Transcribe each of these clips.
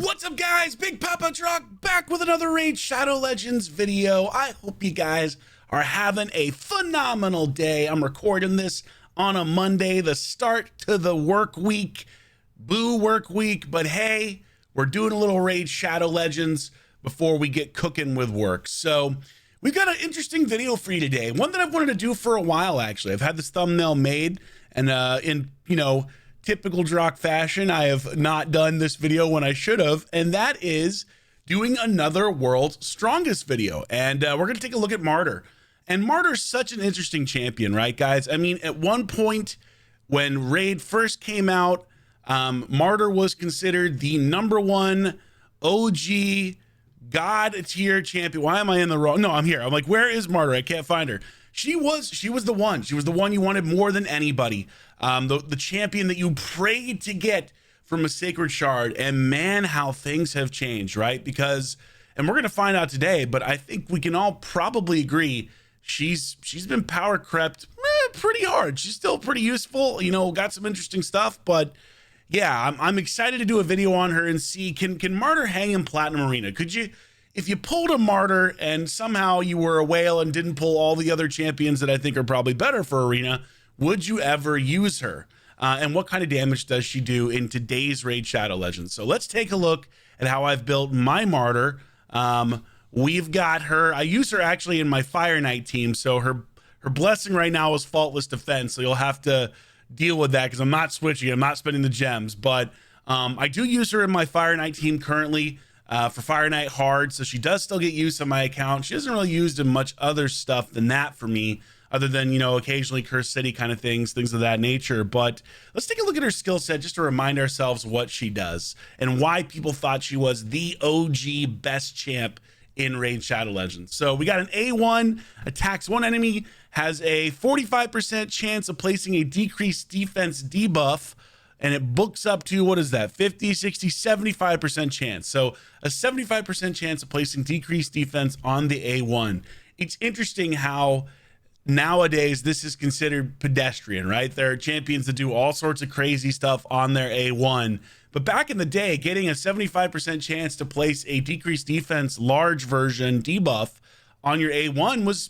What's up, guys? Big Papa Drock back with another Raid Shadow Legends video. I hope you guys are having a phenomenal day. I'm recording this on a Monday, the start to the work week. Boo work week, but hey, we're doing a little Raid Shadow Legends before we get cooking with work. So we've got an interesting video for you today. One that I've wanted to do for a while, actually. I've had this thumbnail made, and in typical Drock fashion, I have not done this video when I should have, and that is doing another World's Strongest video. And we're going to take a look at Martyr. And Martyr's such an interesting champion, right, guys? I mean, at one point when Raid first came out, Martyr was considered the #1 OG God tier champion. Why am I in the wrong? No, I'm here. I'm like, where is Martyr? I can't find her. She was the one. She was the one you wanted more than anybody. The champion that you prayed to get from a sacred shard. And man, how things have changed, right? Because, and we're gonna find out today, but I think we can all probably agree she's been power crept pretty hard. She's still pretty useful, got some interesting stuff, but yeah, I'm excited to do a video on her and see, can Martyr hang in Platinum Arena? Could you, if you pulled a Martyr and somehow you were a whale and didn't pull all the other champions that I think are probably better for Arena, would you ever use her? And what kind of damage does she do in today's Raid Shadow Legends? So let's take a look at how I've built my Martyr. We've got her, I use her actually in my Fire Knight team, so her blessing right now is Faultless Defense, so you'll have to deal with that because I'm not switching, I'm not spending the gems, but I do use her in my Fire Knight team currently for Fire Knight hard, so she does still get used on my account. She isn't really used in much other stuff than that for me, other than, occasionally Curse City kind of things of that nature. But let's take a look at her skill set just to remind ourselves what she does and why people thought she was the OG best champ in Raid Shadow Legends. So we got an A1, attacks one enemy, has a 45% chance of placing a decreased defense debuff, and it books up to, what is that, 50, 60, 75% chance. So a 75% chance of placing decreased defense on the A1. It's interesting how nowadays this is considered pedestrian, right? There are champions that do all sorts of crazy stuff on their A1, but back in the day, getting a 75% chance to place a decreased defense large version debuff on your A1 was,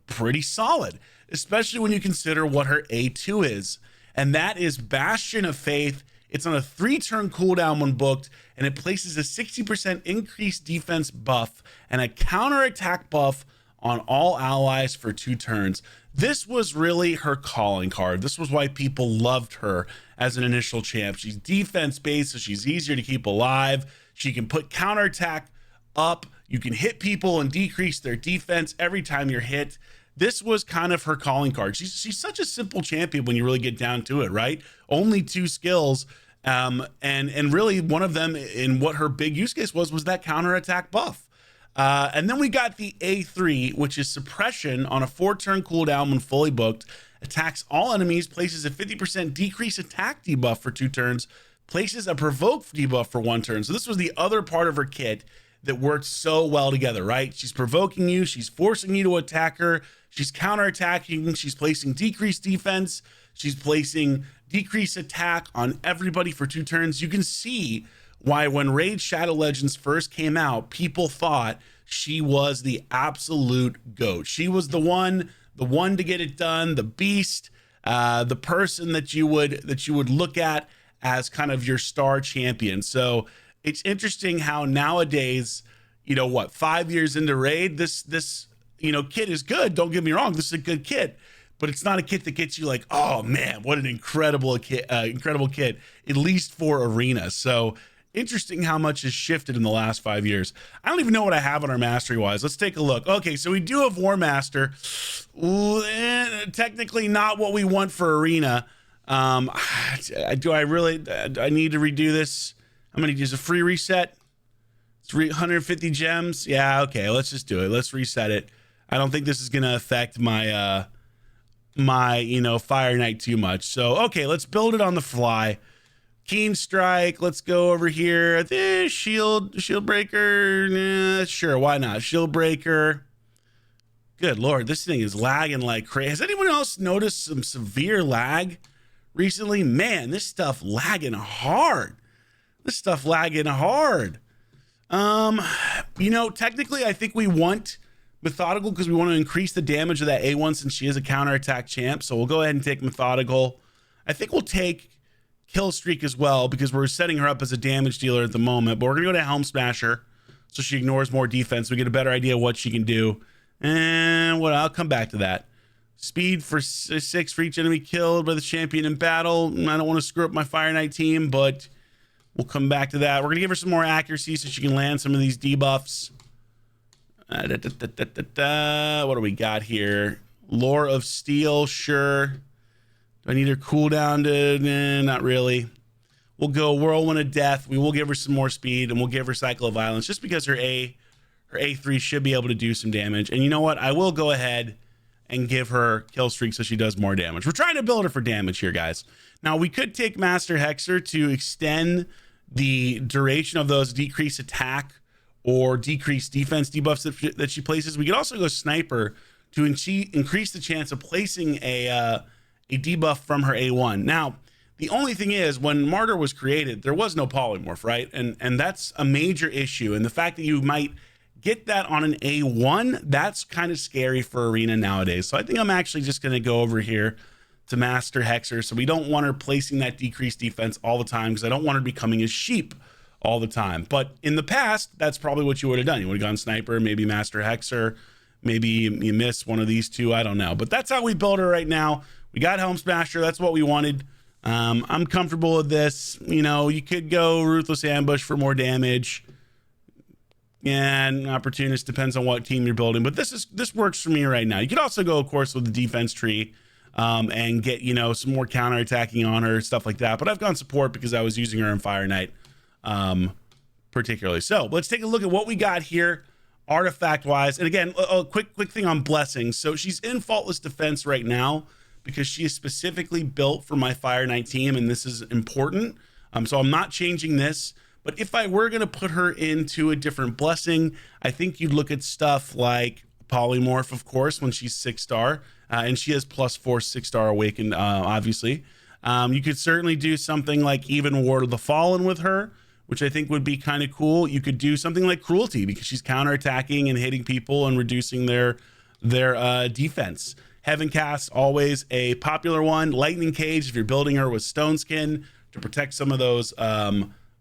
pretty solid, especially when you consider what her A2 is. And that is Bastion of Faith. It's on a 3-turn cooldown when booked, and it places a 60% increased defense buff and a counterattack buff on all allies for 2 turns. This was really her calling card. This was why people loved her as an initial champ. She's defense based, so she's easier to keep alive. She can put counterattack up. You can hit people and decrease their defense every time you're hit. This was kind of her calling card. She's such a simple champion when you really get down to it, right? Only 2 skills. And really one of them in what her big use case was that counterattack buff. And then we got the A3, which is suppression on a 4-turn cooldown when fully booked, attacks all enemies, places a 50% decrease attack debuff for 2 turns, places a provoke debuff for 1 turn. So this was the other part of her kit that worked so well together, right? She's provoking you, she's forcing you to attack her, she's counterattacking, she's placing decreased defense, she's placing decreased attack on everybody for 2 turns. You can see why when Raid Shadow Legends first came out, people thought she was the absolute GOAT. She was the one to get it done, the beast, the person that you would look at as kind of your star champion. So it's interesting how nowadays, 5 years into Raid, this kit is good. Don't get me wrong, this is a good kit, but it's not a kit that gets you like, oh man, what an incredible kit, at least for Arena. So interesting how much has shifted in the last 5 years. I don't even know what I have on our mastery wise. Let's take a look. Okay, so we do have War Master. Technically not what we want for Arena. Do I need to redo this? I'm gonna use a free reset. It's 150 gems. Yeah, okay, let's just do it. Let's reset it. I don't think this is gonna affect my Fire Knight too much. So okay, let's build it on the fly. Keen Strike, let's go over here. Shield Breaker, sure, why not? Shield Breaker. Good Lord, this thing is lagging like crazy. Has anyone else noticed some severe lag recently? Man, this stuff lagging hard. This stuff lagging hard. You know, technically I think we want Methodical because we want to increase the damage of that A1 since she is a counterattack champ. So we'll go ahead and take Methodical. I think we'll take Kill Streak as well because we're setting her up as a damage dealer at the moment. But we're going to go to Helm Smasher so she ignores more defense. We get a better idea of what she can do. And what I'll come back to that. Speed for 6 for each enemy killed by the champion in battle. I don't want to screw up my Fire Knight team, but we'll come back to that. We're going to give her some more accuracy so she can land some of these debuffs. What do we got here? Lore of Steel, sure. Do I need her cooldown to? Not really. We'll go Whirlwind of Death. We will give her some more speed, and we'll give her Cycle of Violence just because her A3 should be able to do some damage. And you know what? I will go ahead and give her Kill Streak so she does more damage. We're trying to build her for damage here, guys. Now, we could take Master Hexer to extend the duration of those decreased attack or decreased defense debuffs that she places. We could also go Sniper to increase the chance of placing a debuff from her A1. Now, the only thing is, when Martyr was created, there was no polymorph, right? And that's a major issue. And the fact that you might get that on an A1, that's kind of scary for Arena nowadays. So I think I'm actually just going to go over here to Master Hexer. So we don't want her placing that decreased defense all the time because I don't want her becoming a sheep all the time. But in the past, that's probably what you would have done. You would have gone Sniper, maybe Master Hexer, maybe you miss one of these two. I don't know. But that's how we build her right now. We got Helm Smasher. That's what we wanted. I'm comfortable with this. You know, you could go Ruthless Ambush for more damage. And Opportunist depends on what team you're building. But this works for me right now. You could also go, of course, with the defense tree and get, you know, some more counterattacking on her, stuff like that. But I've gone support because I was using her in Fire Knight particularly. So let's take a look at what we got here artifact wise. And again, a quick thing on blessings. So she's in Faultless Defense right now because she is specifically built for my Fire Knight team, and this is important. So I'm not changing this. But if I were going to put her into a different blessing, I think you'd look at stuff like Polymorph, of course, when she's 6-star, and she has +4 6-star Awakened, obviously. You could certainly do something like even Ward of the Fallen with her, which I think would be kind of cool. You could do something like Cruelty because she's counterattacking and hitting people and reducing their defense. Heaven Cast, always a popular one. Lightning Cage, if you're building her with Stone Skin to protect some of those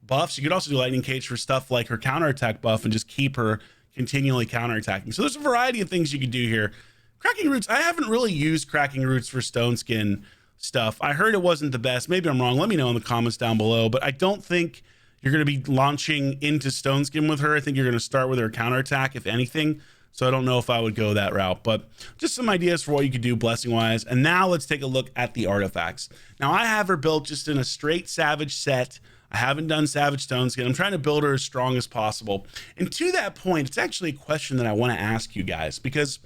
buffs. You could also do Lightning Cage for stuff like her counterattack buff and just keep her continually counterattacking. So there's a variety of things you could do here. Cracking Roots, I haven't really used Cracking Roots for Stone Skin stuff. I heard it wasn't the best. Maybe I'm wrong. Let me know in the comments down below. But I don't think you're going to be launching into Stone Skin with her. I think you're going to start with her counterattack, if anything. So I don't know if I would go that route, but just some ideas for what you could do blessing wise. And now let's take a look at the artifacts. Now I have her built just in a straight Savage set. I haven't done Savage Stone Skin. I'm trying to build her as strong as possible. And to that point, it's actually a question that I want to ask you guys because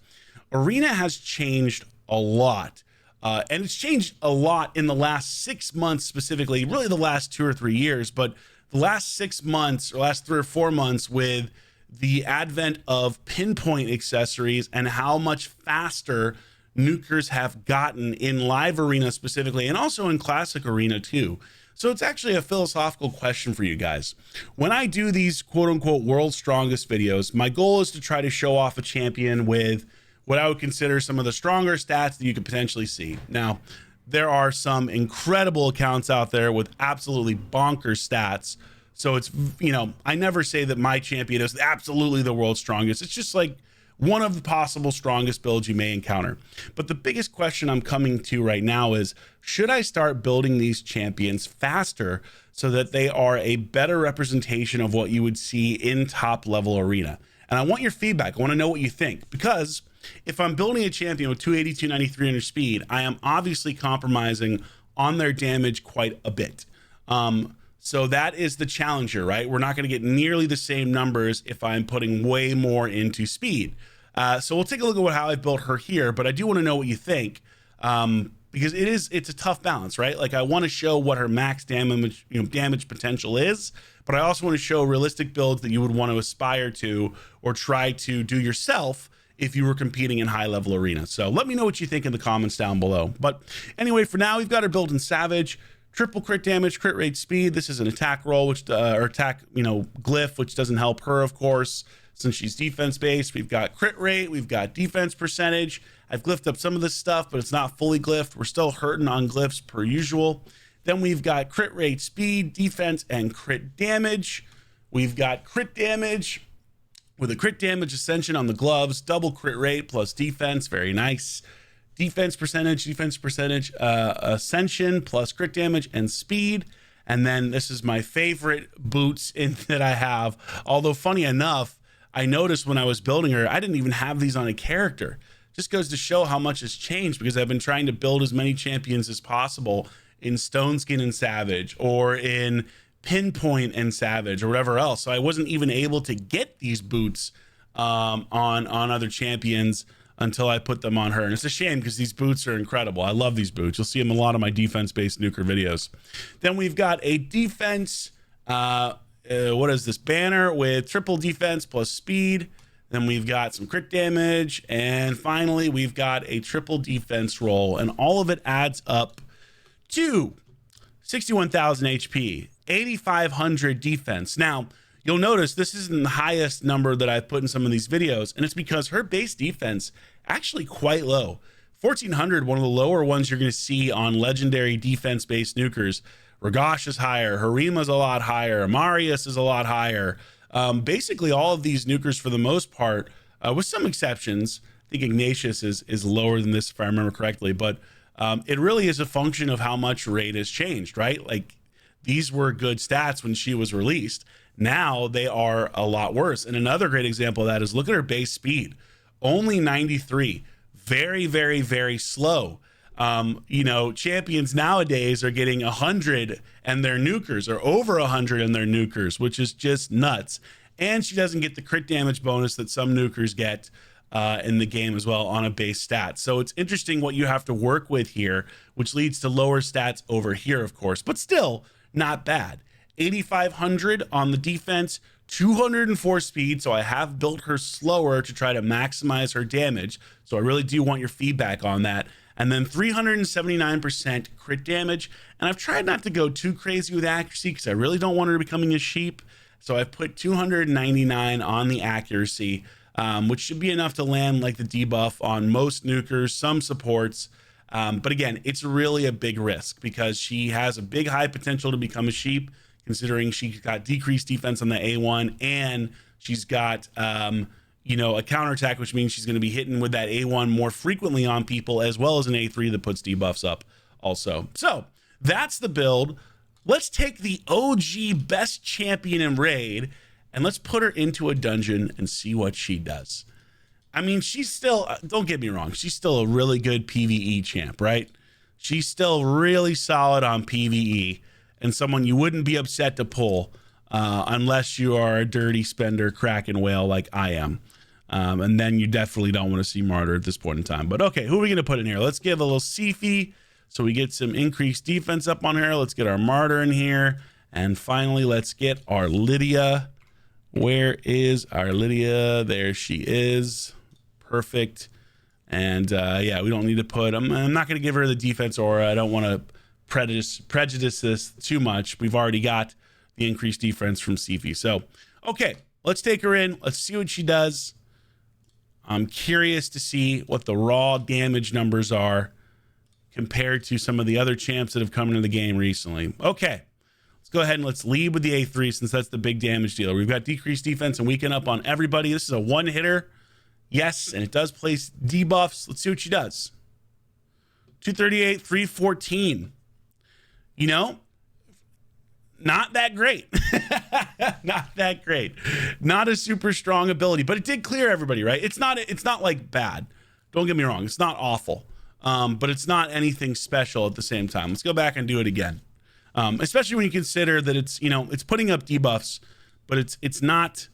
Arena has changed a lot. And it's changed a lot in the last 6 months specifically, really the last 2 or 3 years, but the last 6 months or last 3 or 4 months with the advent of pinpoint accessories and how much faster nukers have gotten in live arena specifically, and also in classic arena too. So it's actually a philosophical question for you guys. When I do these quote unquote world's strongest videos, my goal is to try to show off a champion with what I would consider some of the stronger stats that you could potentially see. Now, there are some incredible accounts out there with absolutely bonkers stats. So it's, you know, I never say that my champion is absolutely the world's strongest. It's just like one of the possible strongest builds you may encounter. But the biggest question I'm coming to right now is, should I start building these champions faster so that they are a better representation of what you would see in top level arena? And I want your feedback. I want to know what you think, because if I'm building a champion with 280, 290, 300 speed, I am obviously compromising on their damage quite a bit. So that is the challenger, right? We're not going to get nearly the same numbers if I'm putting way more into speed. So we'll take a look at how I've built her here, but I do want to know what you think, because it's a tough balance, right? Like I want to show what her max damage, damage potential is, but I also want to show realistic builds that you would want to aspire to or try to do yourself if you were competing in high level arena. So let me know what you think in the comments down below. But anyway, for now, we've got her built in Savage. triple crit damage, crit rate, speed. This is an attack roll, which or attack, glyph, which doesn't help her, of course, since she's defense based. We've got crit rate, we've got defense percentage. I've glyphed up some of this stuff, but it's not fully glyphed. We're still hurting on glyphs per usual. Then we've got crit rate, speed, defense, and crit damage. We've got crit damage with a crit damage ascension on the gloves, double crit rate plus defense. Very nice. Defense percentage, ascension plus crit damage and speed. And then this is my favorite boots that I have. Although funny enough, I noticed when I was building her, I didn't even have these on a character. Just goes to show how much has changed, because I've been trying to build as many champions as possible in Stone Skin and Savage, or in Pinpoint and Savage, or whatever else. So I wasn't even able to get these boots on other champions until I put them on her. And it's a shame, because these boots are incredible. I love these boots. You'll see them in a lot of my defense-based Nuker videos. Then we've got a defense, what is this, banner with triple defense plus speed. Then we've got some crit damage. And finally, we've got a triple defense roll. And all of it adds up to 61,000 HP, 8,500 defense. Now, you'll notice this isn't the highest number that I've put in some of these videos, and it's because her base defense actually quite low. 1,400, one of the lower ones you're going to see on legendary defense-based nukers. Ragash is higher, Harima's a lot higher, Marius is a lot higher. Basically, all of these nukers, for the most part, with some exceptions, I think Ignatius is lower than this, if I remember correctly, but it really is a function of how much Raid has changed, right? Like, these were good stats when she was released. Now they are a lot worse. And another great example of that is, look at her base speed, only 93. Very, very, very slow. Champions nowadays are getting 100 and their nukers, or over 100 and their nukers, which is just nuts. And she doesn't get the crit damage bonus that some nukers get in the game as well on a base stat. So it's interesting what you have to work with here, which leads to lower stats over here, of course, but still not bad. 8,500 on the defense, 204 speed. So I have built her slower to try to maximize her damage. So I really do want your feedback on that. And then 379% crit damage. And I've tried not to go too crazy with accuracy, because I really don't want her becoming a sheep. So I've put 299 on the accuracy, which should be enough to land like the debuff on most nukers, some supports. But again, it's really a big risk, because she has a big high potential to become a sheep, considering she's got decreased defense on the A1, and she's got a counterattack, which means she's going to be hitting with that A1 more frequently on people, as well as an A3 that puts debuffs up also. So that's the build. Let's take the OG best champion in Raid, and let's put her into a dungeon and see what she does. I mean, she's still, don't get me wrong, she's still a really good PvE champ, right? She's still really solid on PvE, and someone you wouldn't be upset to pull unless you are a dirty spender Kraken whale like I am. And then you definitely don't want to see Martyr at this point in time. But okay, who are we going to put in here? Let's give a little Sifi, so we get some increased defense up on her. Let's get our Martyr in here. And finally, let's get our Lydia. Where is our Lydia? There she is. Perfect. And yeah, we don't need to put, I'm not going to give her the defense aura. I don't want to prejudice this too much. We've already got the increased defense from Sifi. So, okay, let's take her in. Let's see what she does. I'm curious to see what the raw damage numbers are compared to some of the other champs that have come into the game recently. Okay, let's go ahead and let's lead with the A3, since that's the big damage dealer. We've got decreased defense and weaken up on everybody. This is a one hitter. Yes, and it does place debuffs. Let's see what she does. 238, 314. You know, not that great. Not that great. Not a super strong ability, but it did clear everybody, right? It's not like bad. Don't get me wrong. It's not awful. But it's not anything special at the same time. Let's go back and do it again. Especially when you consider that it's, it's putting up debuffs, but it's not,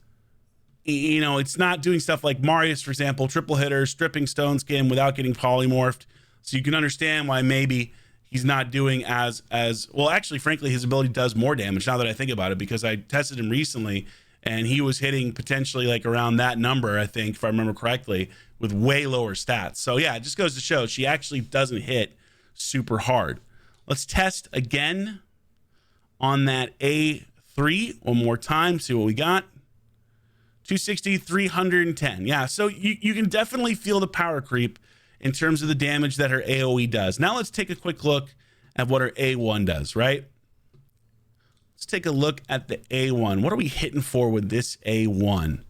it's not doing stuff like Marius, for example, triple hitter, stripping Stone Skin without getting polymorphed. So you can understand why maybe he's not doing as well. Actually, frankly, his ability does more damage now that I think about it, because I tested him recently and he was hitting potentially like around that number, I think, if I remember correctly, with way lower stats. So yeah, it just goes to show she actually doesn't hit super hard. Let's test again on that A3 one more time, see what we got. 260, 310. Yeah, so you can definitely feel the power creep in terms of the damage that her AoE does. Now let's take a quick look at what her A1 does, right? Let's take a look at the A1. What are we hitting for with this A1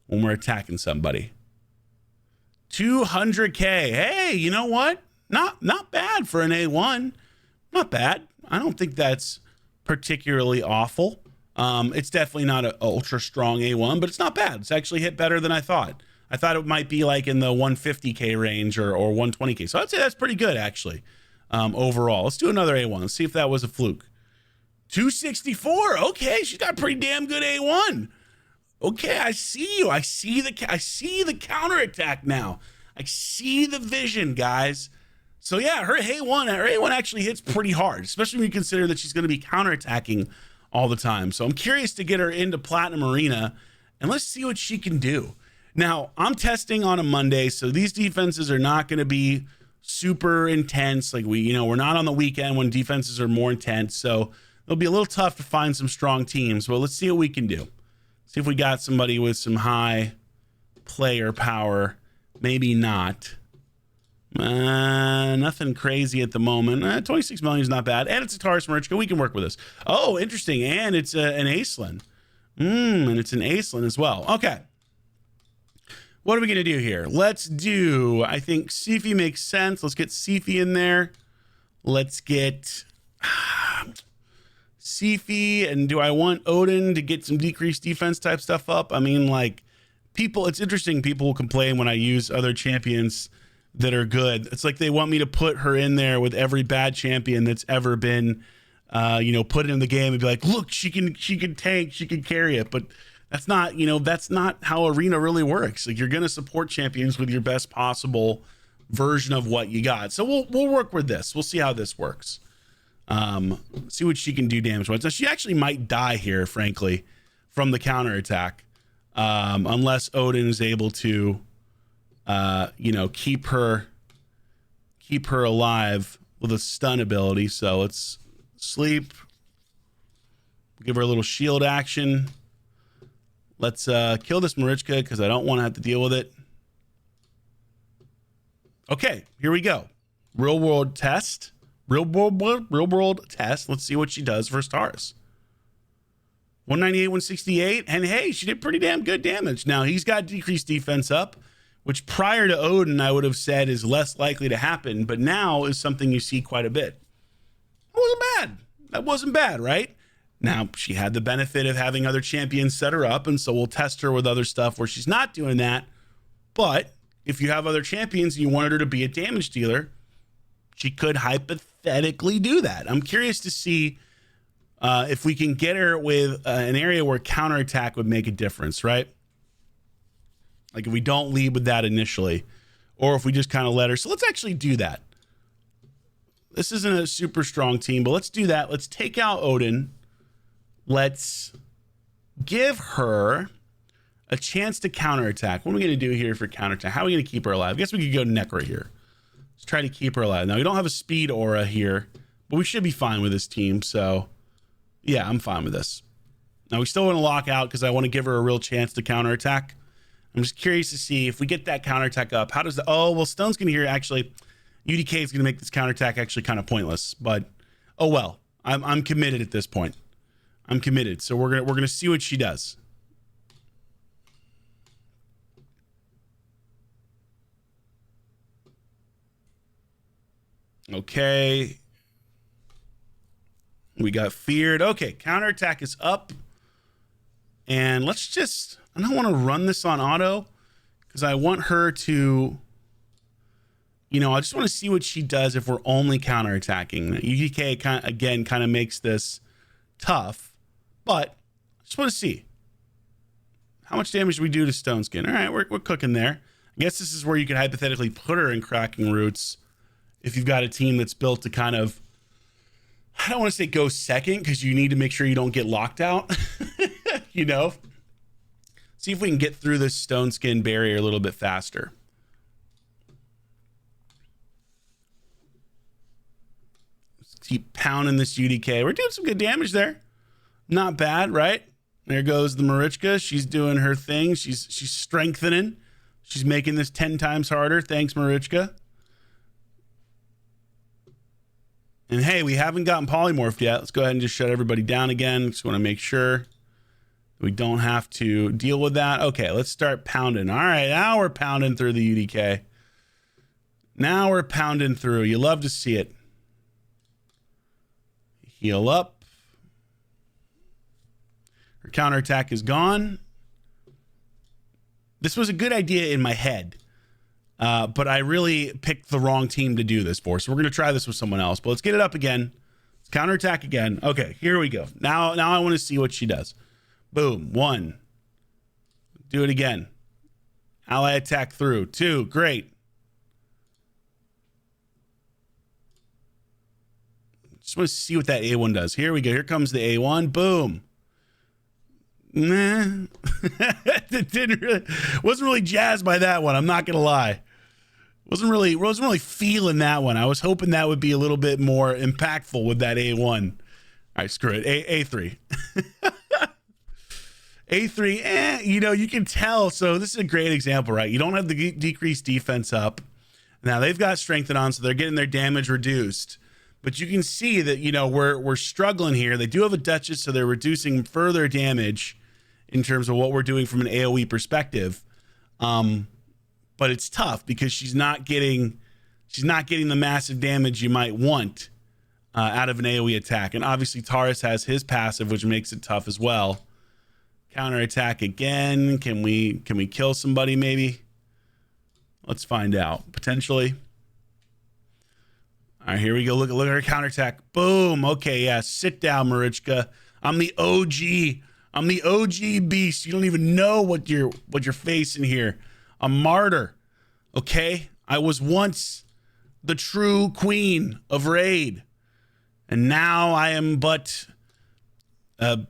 when we're attacking somebody? 200K. Hey, you know what? Not bad for an A1. Not bad. I don't think that's particularly awful. It's definitely not an ultra strong A1, but it's not bad. It's actually hit better than I thought. I thought it might be like in the 150K range or 120K. So I'd say that's pretty good, actually, overall. Let's do another A1. Let's see if that was a fluke. 264. Okay, she's got a pretty damn good A1. Okay, I see you. I see the counterattack now. I see the vision, guys. So yeah, her A1 actually hits pretty hard, especially when you consider that she's going to be counterattacking all the time. So I'm curious to get her into Platinum Arena, and let's see what she can do. Now, I'm testing on a Monday, so these defenses are not going to be super intense. Like we're not on the weekend when defenses are more intense, so it'll be a little tough to find some strong teams. But let's see what we can do. See if we got somebody with some high player power. Maybe not. Nothing crazy at the moment. 26 million is not bad. And it's a Taurus Marichka. We can work with this. Oh, interesting. And it's an Aislinn. And it's an Aislinn as well. Okay. What are we going to do here? Let's do, I think Sifi makes sense. Let's get Sifi in there. Let's get Sifi. And do I want Odin to get some decreased defense type stuff up? I mean, like, it's interesting. People will complain when I use other champions that are good. It's like they want me to put her in there with every bad champion that's ever been, put in the game and be like, look, she can tank, she can carry it. But that's not how Arena really works. Like, you're going to support champions with your best possible version of what you got. So we'll work with this. We'll see how this works. See what she can do damage-wise. Now, she actually might die here, frankly, from the counterattack, unless Odin is able to keep her alive with a stun ability. So let's sleep. Give her a little shield action. Let's kill this Marichka because I don't want to have to deal with it. Okay, here we go. Real world test. Real world test. Let's see what she does for Taurus. 198, 168. And hey, she did pretty damn good damage. Now, he's got decreased defense up, which prior to Odin, I would have said is less likely to happen, but now is something you see quite a bit. It wasn't bad. That wasn't bad, right? Now, she had the benefit of having other champions set her up, and so we'll test her with other stuff where she's not doing that. But if you have other champions and you wanted her to be a damage dealer, she could hypothetically do that. I'm curious to see if we can get her with an area where counterattack would make a difference, right? Like if we don't lead with that initially, or if we just kind of let her. So let's actually do that. This isn't a super strong team, but let's do that. Let's take out Odin. Let's give her a chance to counterattack. What are we going to do here for counterattack? How are we going to keep her alive? I guess we could go Necro here. Let's try to keep her alive. Now, we don't have a speed aura here, but we should be fine with this team. So, yeah, I'm fine with this. Now, we still want to lock out because I want to give her a real chance to counterattack. I'm just curious to see if we get that counterattack up. How does the... Oh, well, Stone's going to hear actually... UDK is going to make this counterattack actually kind of pointless. But, oh well. I'm committed at this point. I'm committed. So we're gonna see what she does. Okay. We got feared. Okay, counterattack is up. And let's just... I don't want to run this on auto because I want her to... I just want to see what she does if we're only counterattacking. UDK kind of makes this tough, but I just want to see how much damage do we do to Stone Skin. All right, we're cooking there. I guess this is where you could hypothetically put her in Cracking Roots if you've got a team that's built to kind of, I don't want to say go second because you need to make sure you don't get locked out. See if we can get through this Stone Skin barrier a little bit faster. Keep pounding this UDK. We're doing some good damage there. Not bad, right? There goes the Marichka. She's doing her thing. She's strengthening. She's making this 10 times harder. Thanks, Marichka. And hey, we haven't gotten polymorphed yet. Let's go ahead and just shut everybody down again. Just want to make sure we don't have to deal with that. Okay, let's start pounding. All right, now we're pounding through the UDK. Now we're pounding through. You love to see it. Heal up. Her counterattack is gone. This was a good idea in my head, but I really picked the wrong team to do this for. So we're going to try this with someone else. But let's get it up again. Let's counterattack again. Okay, here we go. Now I want to see what she does. Boom. 1. Do it again. Ally attack through. 2. Great. Just want to see what that A1 does. Here we go. Here comes the A1. Boom. Nah. Wasn't really jazzed by that one. I'm not gonna lie. Wasn't really feeling that one. I was hoping that would be a little bit more impactful with that A1. All right, screw it. A3. A3, you know, you can tell. So this is a great example, right? You don't have the decreased defense up. Now they've got strengthen on, so they're getting their damage reduced. But you can see that, you know, we're struggling here. They do have a Duchess, so they're reducing further damage in terms of what we're doing from an AoE perspective. But it's tough because she's not getting the massive damage you might want out of an AoE attack. And obviously Taurus has his passive, which makes it tough as well. Counterattack again. Can we kill somebody maybe? Let's find out. Potentially. All right, here we go. Look at her counterattack. Boom. Okay, yeah. Sit down, Marichka. I'm the OG. I'm the OG beast. You don't even know what you're facing here. A martyr. Okay? I was once the true queen of Raid. And now I am but I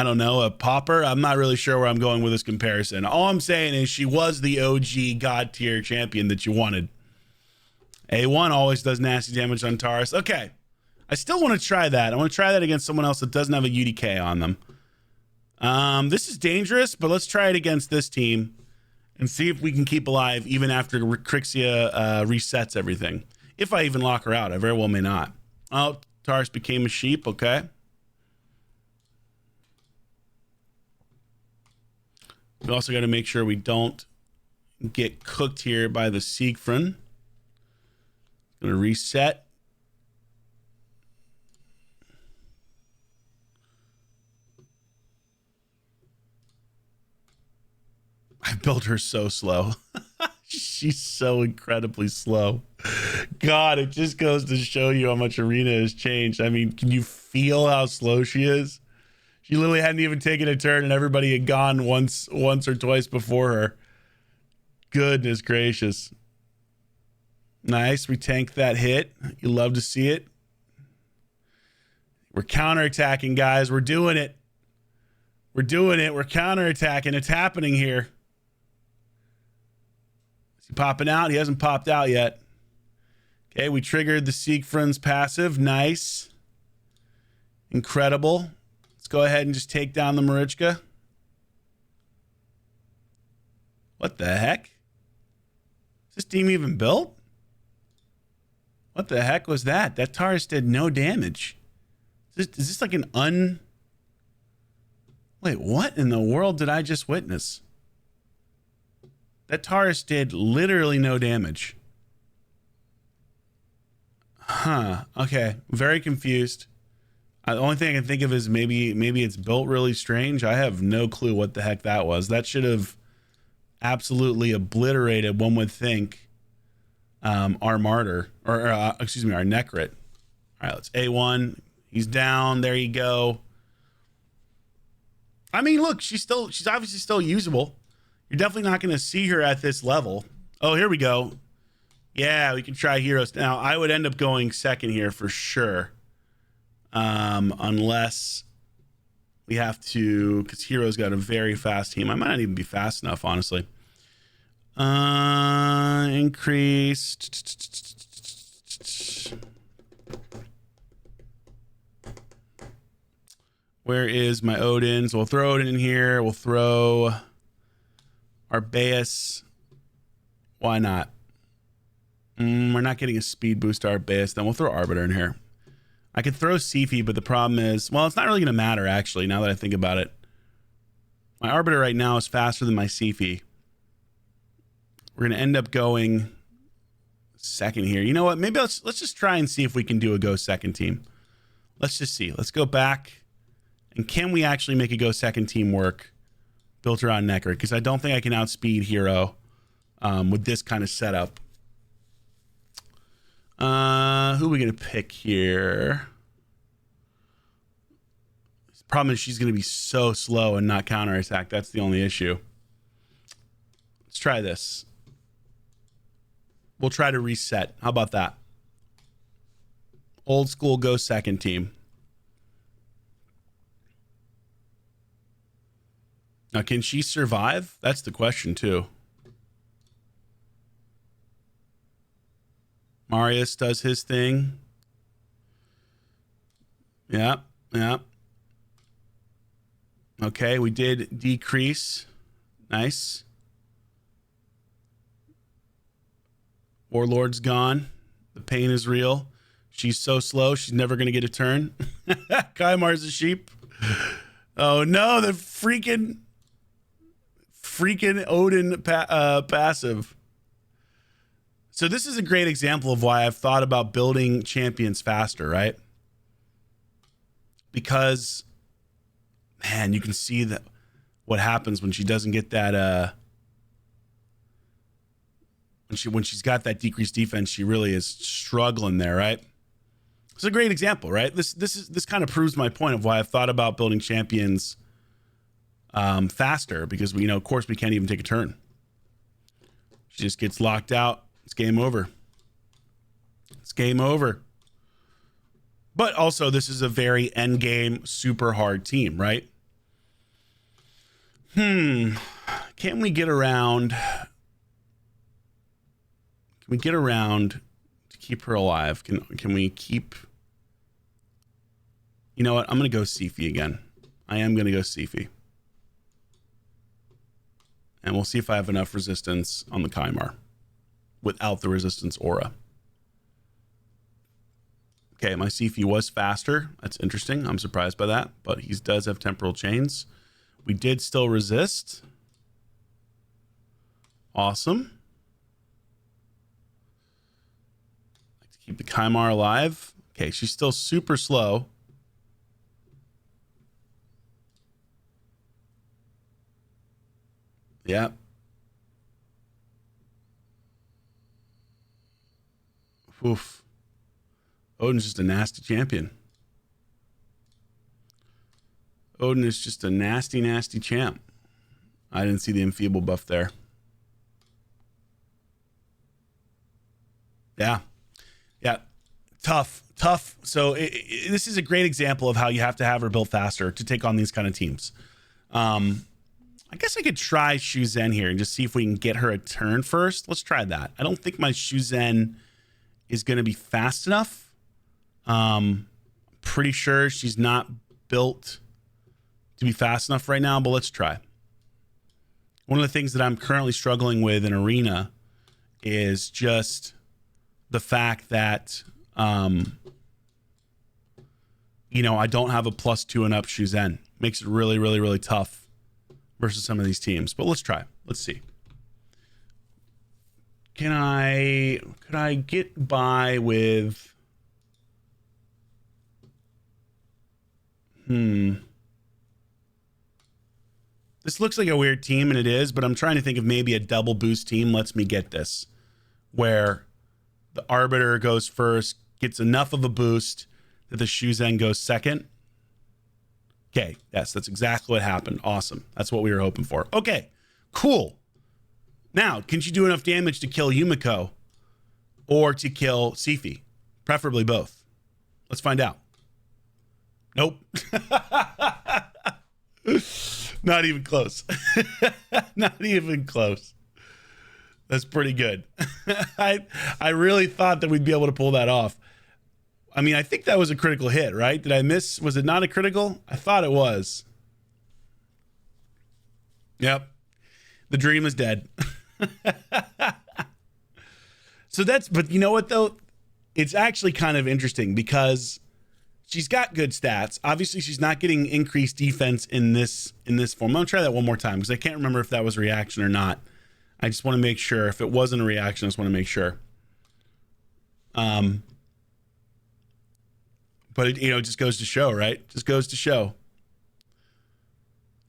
don't know, a pauper. I'm not really sure where I'm going with this comparison. All I'm saying is she was the OG god tier champion that you wanted. A1 always does nasty damage on Taurus. Okay. I still want to try that. I want to try that against someone else that doesn't have a UDK on them. This is dangerous, but let's try it against this team and see if we can keep alive even after Crixia resets everything. If I even lock her out, I very well may not. Oh, Taurus became a sheep. Okay. We also got to make sure we don't get cooked here by the Siegfried. Gonna reset. I built her so slow. She's so incredibly slow. God, it just goes to show you how much Arena has changed. I mean, can you feel how slow she is? She literally hadn't even taken a turn and everybody had gone once or twice before her. Goodness gracious. Nice, we tanked that hit. You love to see it. We're counterattacking, guys. We're doing it. We're doing it. We're counterattacking. It's happening here. Is he popping out? He hasn't popped out yet. Okay, we triggered the Siegfried's passive. Nice. Incredible. Let's go ahead and just take down the Marichka. What the heck? Is this team even built? What the heck was that? That Taurus did no damage. Is this like an Wait, what in the world did I just witness? That Taurus did literally no damage. Huh. Okay. Very confused. The only thing I can think of is maybe it's built really strange. I have no clue what the heck that was. That should have absolutely obliterated, one would think, our Martyr, or excuse me, our Necrit. All right, let's A1. He's down. There you go. I mean, look, she's obviously still usable. You're definitely not going to see her at this level. Oh, here we go. Yeah, we can try heroes. Now, I would end up going second here for sure. Unless we have to, because heroes got a very fast team. I might not even be fast enough, honestly. Increased. Where is my Odin? So we'll throw Odin in here. We'll throw Arbaeus. Why not? We're not getting a speed boost to Arbaeus. Then we'll throw Arbiter in here. I could throw Sifi, but the problem is, well, it's not really going to matter, actually, now that I think about it. My Arbiter right now is faster than my Sifi. We're going to end up going second here. You know what? Maybe let's just try and see if we can do a go second team. Let's just see. Let's go back. And can we actually make a go second team work built around Necker? Because I don't think I can outspeed Hero with this kind of setup. Who are we going to pick here? The problem is she's going to be so slow and not counterattack. That's the only issue. Let's try this. We'll try to reset. How about that? Old school go second team. Now, can she survive? That's the question, too. Marius does his thing. Yeah, yeah. Okay, we did decrease. Nice. Warlord's gone. The pain is real. She's so slow, she's never going to get a turn. Kaimar's a sheep. Oh, no, the freaking Odin passive. So this is a great example of why I've thought about building champions faster, right? Because, man, you can see that what happens when she doesn't get that. When she's got that decreased defense, she really is struggling there, right? It's a great example, right? This kind of proves my point of why I've thought about building champions faster, because we, of course, we can't even take a turn. She just gets locked out. It's game over. It's game over. But also, this is a very end game, super hard team, right? Can we get around? Can we get around to keep her alive? Can we keep? You know what? I'm going to go Sifi again. I am going to go Sifi. And we'll see if I have enough resistance on the Kaimar without the resistance aura. Okay, my Sifi was faster. That's interesting. I'm surprised by that, but he does have temporal chains. We did still resist. Awesome. Like to keep the Kaimar alive. Okay, she's still super slow. Yep. Oof. Odin's just a nasty champion. Odin is just a nasty, nasty champ. I didn't see the enfeeble buff there. Yeah. Yeah. Tough. So this is a great example of how you have to have her built faster to take on these kind of teams. I guess I could try Shuzen here and just see if we can get her a turn first. Let's try that. I don't think my Shuzen is going to be fast enough. Pretty sure she's not built to be fast enough right now, but let's try. One of the things that I'm currently struggling with in Arena is just the fact that, I don't have a +2 and up Shuzen. Makes it really, really, really tough versus some of these teams, but let's try. Let's see. Could I get by with, this looks like a weird team, and it is, but I'm trying to think of maybe a double boost team lets me get this, where the Arbiter goes first, gets enough of a boost that the Shuzen goes second. Okay, yes, that's exactly what happened. Awesome. That's what we were hoping for. Okay, cool. Now, can she do enough damage to kill Yumiko or to kill Sifi? Preferably both. Let's find out. Nope. Not even close. Not even close. That's pretty good. I really thought that we'd be able to pull that off. I mean, I think that was a critical hit, right? Did I miss? Was it not a critical? I thought it was. Yep. The dream is dead. So that's, but you know what though? It's actually kind of interesting because she's got good stats. Obviously, she's not getting increased defense in this form. I'm gonna try that one more time because I can't remember if that was a reaction or not. I just want to make sure. If it wasn't a reaction, I just want to make sure. But it, it just goes to show, right? Just goes to show.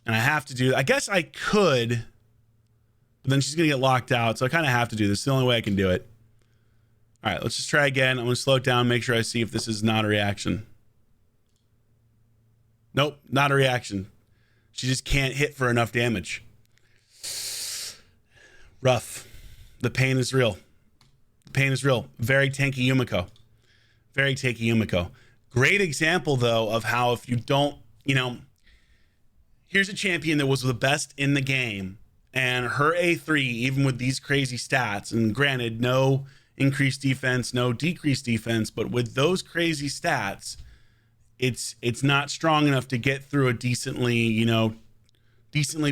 And I have to do, I guess I could, but then she's gonna get locked out, so I kind of have to do this. It's the only way I can do it. All right, let's just try again. I'm gonna slow it down, make sure I see if this is not a reaction. Nope, not a reaction. She just can't hit for enough damage. Rough. The pain is real. The pain is real. Very tanky Yumiko. Very tanky Yumiko. Great example, though, of how if you don't, here's a champion that was the best in the game, and her A3, even with these crazy stats, and granted, no increased defense, no decreased defense, but with those crazy stats, it's not strong enough to get through a decently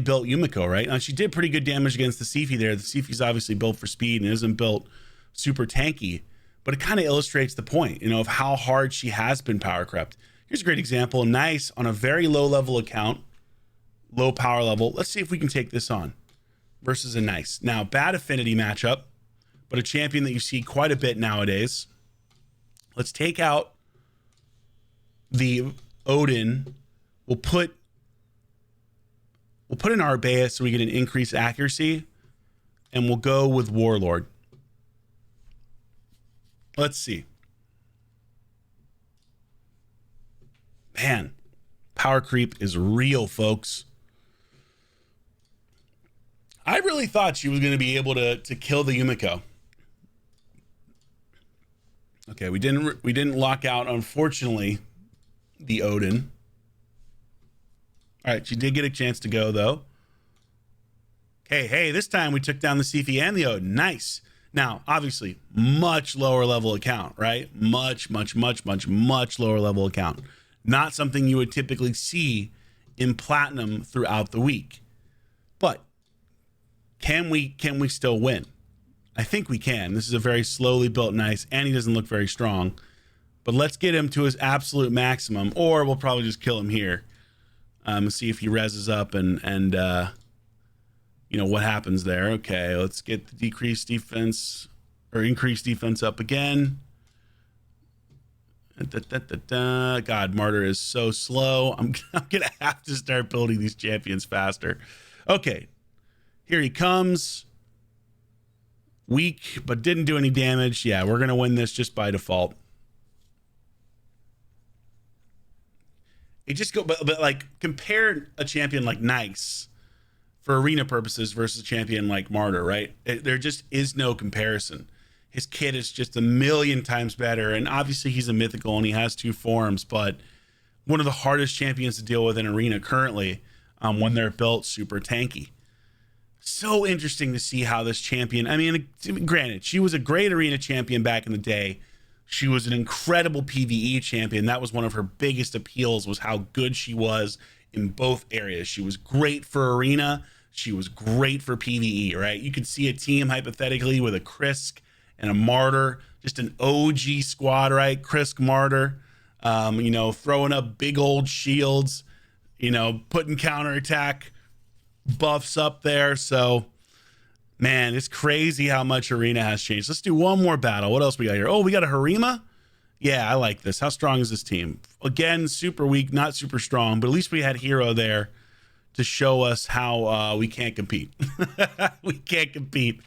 built Yumiko, right? Now, she did pretty good damage against the Sifi there. The Sifi's obviously built for speed and isn't built super tanky, but it kind of illustrates the point, of how hard she has been power crept. Here's a great example. Nice on a very low level account, low power level. Let's see if we can take this on versus a Nice. Now, bad affinity matchup, but a champion that you see quite a bit nowadays. Let's take out the Odin. We'll put in Arbeus so we get an increased accuracy, and we'll go with Warlord. Let's see. Man, power creep is real, folks. I really thought she was going to be able to kill the Yumiko. Okay, we didn't lock out, unfortunately, the Odin. All right, she did get a chance to go, though. Hey, this time we took down the Sifi and the Odin. Nice. Now, obviously, much lower level account, right? Much lower level account. Not something you would typically see in Platinum throughout the week. But can we still win? I think we can. This is a very slowly built Nice, and he doesn't look very strong. But let's get him to his absolute maximum, or we'll probably just kill him here. See if he reses up and what happens there. Okay, let's get the decreased defense or increased defense up again. God, Martyr is so slow. I'm gonna have to start building these champions faster. Okay, here he comes. Weak, but didn't do any damage. Yeah, we're gonna win this just by default. It just but like compare a champion like Nice for arena purposes versus a champion like Martyr, right? There just is no comparison. His kit is just a million times better, and obviously he's a mythical and he has two forms, but one of the hardest champions to deal with in arena currently, when they're built super tanky. So interesting to see how this champion, I mean, granted, she was a great arena champion back in the day. She was an incredible PvE champion. That was one of her biggest appeals, was how good she was in both areas. She was great for arena. She was great for PvE, right? You could see a team hypothetically with a Krisk and a Martyr, just an OG squad, right? Krisk, Martyr, throwing up big old shields, putting counterattack buffs up there. So, man, it's crazy how much arena has changed. Let's do one more battle. What else we got here? Oh, we got a Harima. Yeah, I like this. How strong is this team? Again, super weak, not super strong, but at least we had Hero there to show us how we can't compete. We can't compete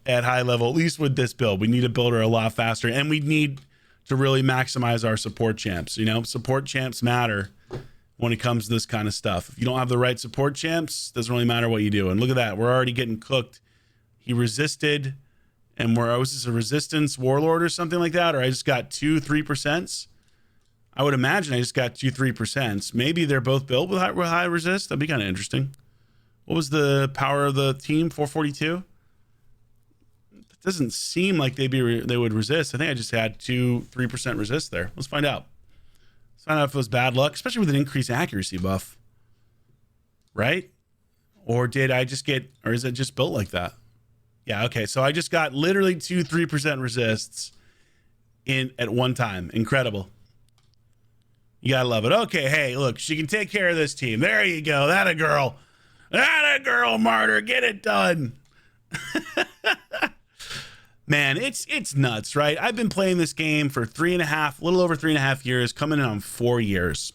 at high level, at least with this build. We need to build her a lot faster, and we need to really maximize our support champs. Support champs matter when it comes to this kind of stuff. If you don't have the right support champs, doesn't really matter what you do. And look at that. We're already getting cooked. He resisted, and was this a resistance warlord or something like that? Or I just got 2-3%. I would imagine I just got 2-3%. Maybe they're both built with high resist. That'd be kind of interesting. What was the power of the team? 442? doesn't seem like they would resist. I think I just had 3% resist there. Let's find out. Let's find out if it was bad luck, especially with an increased accuracy buff. Right? Or did I just get, or is it just built like that? Yeah, okay. So I just got literally 3% resists at one time. Incredible. You gotta love it. Okay, hey, look, she can take care of this team. There you go. That a girl. That a girl, Martyr. Get it done. Man, it's nuts, right? I've been playing this game for a little over 3.5 years, coming in on 4 years.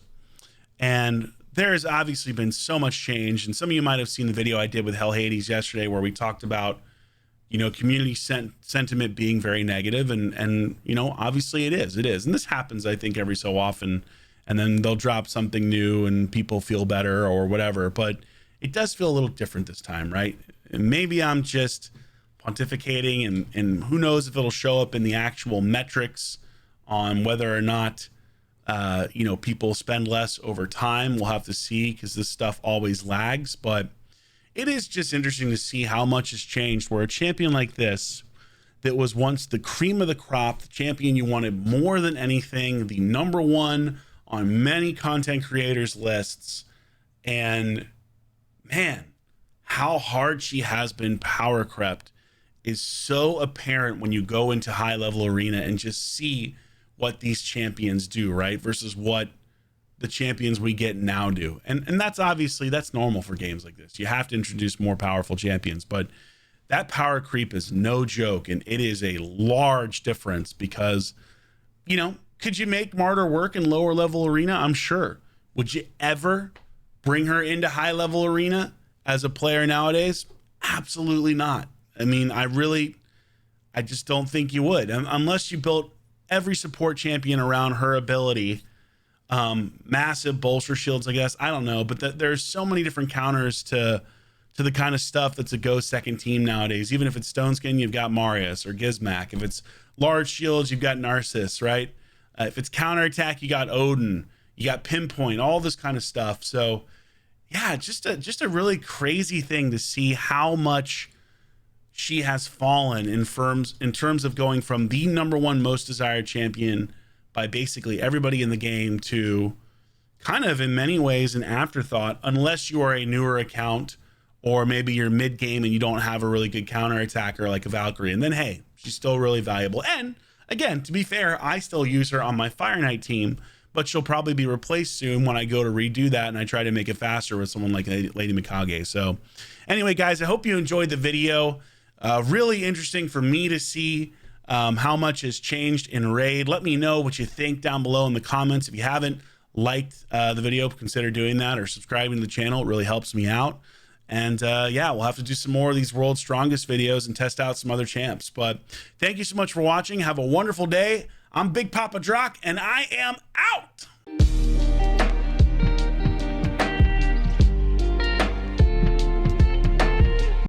And there has obviously been so much change. And some of you might have seen the video I did with Hell Hades yesterday where we talked about, you know, community sentiment being very negative. And you know, obviously it is. And this happens, I think, every so often. And then they'll drop something new and people feel better or whatever. But it does feel a little different this time, right? And maybe I'm just pontificating, and who knows if it'll show up in the actual metrics on whether or not you know, people spend less over time. We'll have to see, because this stuff always lags. But it is just interesting to see how much has changed, where a champion like this that was once the cream of the crop, the champion you wanted more than anything, the #1 on many content creators lists, and man, how hard she has been power crept is so apparent when you go into high level arena and just see what these champions do, right? Versus what the champions we get now do. And that's obviously, that's normal for games like this. You have to introduce more powerful champions, but that power creep is no joke. And it is a large difference because, you know, could you make Martyr work in lower level arena? I'm sure. Would you ever bring her into high level arena as a player nowadays? Absolutely not. I mean, I just don't think you would, unless you built every support champion around her ability. Massive bolster shields, I guess. I don't know, but there's so many different counters to the kind of stuff that's a go second team nowadays. Even if it's Stone Skin, you've got Marius or Gizmak. If it's large shields, you've got Narcissus, right? If it's counterattack, you got Odin. You got Pinpoint, all this kind of stuff. So yeah, just a really crazy thing to see how much she has fallen in terms of going from the #1 most desired champion by basically everybody in the game to kind of in many ways an afterthought, unless you are a newer account or maybe you're mid game and you don't have a really good counter attacker like a Valkyrie. And then, hey, she's still really valuable. And again, to be fair, I still use her on my Fire Knight team, but she'll probably be replaced soon when I go to redo that and I try to make it faster with someone like Lady Mikage. So anyway, guys, I hope you enjoyed the video. Really interesting for me to see how much has changed in Raid. Let me know what you think down below in the comments. If you haven't liked the video, consider doing that or subscribing to the channel. It really helps me out. And yeah, we'll have to do some more of these World's Strongest videos and test out some other champs. But thank you so much for watching. Have a wonderful day. I'm Big Papa Drock, and I am out.